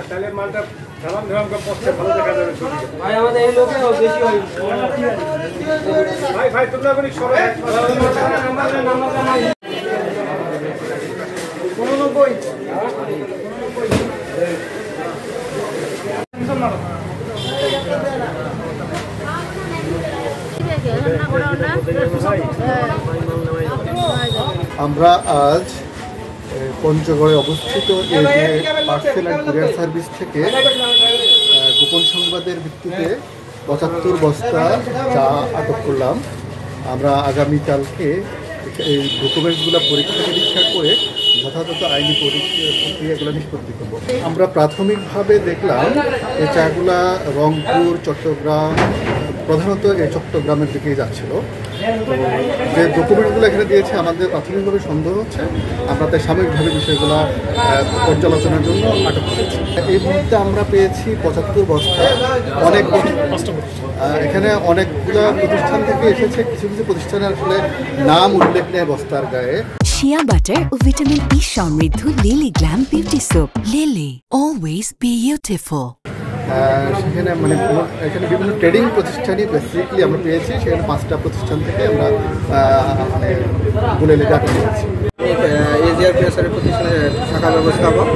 তাহলে মালটা ধারাম ধারাম করে পড়ছে, ভালো দেখা যাবে। ভাই আমাদের এই লোকে বেশি হয়। ভাই ভাই তোমরা কোন সরো 89। আমরা আজ পঞ্চগড়ে অবস্থিত এই যে পার্সেল অ্যান্ড কুরিয়ার সার্ভিস থেকে গোপন সংবাদের ভিত্তিতে 75 বস্তা চা আটক করলাম। আমরা আগামীকালকে এই ডকুমেন্টসগুলো পরীক্ষা নিরীক্ষা করে যথাযথ আইনি প্রক্রিয়াগুলো নিষ্পত্তি করব। আমরা প্রাথমিকভাবে দেখলাম এই চাগুলা রংপুর, চট্টগ্রাম, প্রধানত এই চট্টগ্রামের দিকেই যাচ্ছিল। তো যে ডকুমেন্টগুলো এখানে দিয়েছে আমাদের প্রাথমিকভাবে সন্দেহ হচ্ছে, আমরা তাই সাময়িকভাবে বিষয়গুলো পর্যালোচনার জন্য আটক করেছি। এই মুহূর্তে আমরা পেয়েছি 75 বস্তা। অনেক এখানে অনেকগুলো প্রতিষ্ঠান থেকে এসেছে, কিছু কিছু প্রতিষ্ঠানে আসলে নাম উল্লেখ নেই বস্তার গায়ে। শিয়া বাটার ও ভিটামিন ই সমৃদ্ধ lily glam beauty soap. Lily, always beautiful. সেখানে মানে এখানে বিভিন্ন ট্রেডিং প্রতিষ্ঠানই বেসিকলি আমরা পেয়েছি। সেখানে 5টা প্রতিষ্ঠান থেকে আমরা বলে লেখা পেয়েছি। এজিআর প্রেসারের প্রতিষ্ঠানের শাখা ব্যবস্থাপক,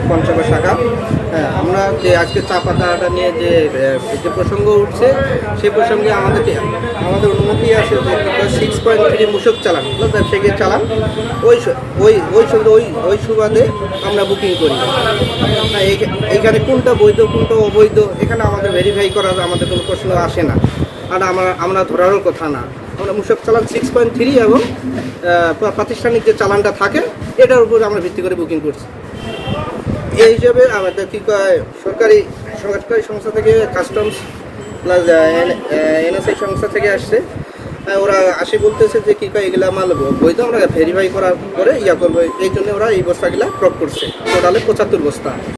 পঞ্চগড় শাখা। হ্যাঁ, আমরা যে আজকে চা পাতাটা নিয়ে যে প্রসঙ্গ উঠছে, সেই প্রসঙ্গে আমাদের অনুমতি আছে যে 6.3 মূসক চালান, ব্যবসায়িকের চালান, ওই সুবাদে আমরা বুকিং করি। এইখানে কোনটা বৈধ কোনটা অবৈধ এখানে আমাদের ভেরিফাই করার আমাদের কোনো প্রশ্ন আসে না, আর আমরা ধরারও কথা না। আমরা মূসক চালান 6.3 এবং প্রাতিষ্ঠানিক যে চালানটা থাকে এটার উপর আমরা ভিত্তি করে বুকিং করছি। এই হিসাবে আমাদের কী কয় সরকারি সংস্থা থেকে কাস্টমস প্লাস এনএসআই সংস্থা থেকে আসছে, ওরা আসে বলতেছে যে কী কয় এগুলা মাল বৈধ, আমরা ভেরিফাই করার পরে করবো। এই জন্য ওরা এই বস্তাগুলা ক্রপ করছে, টোটালে 75 বস্তা।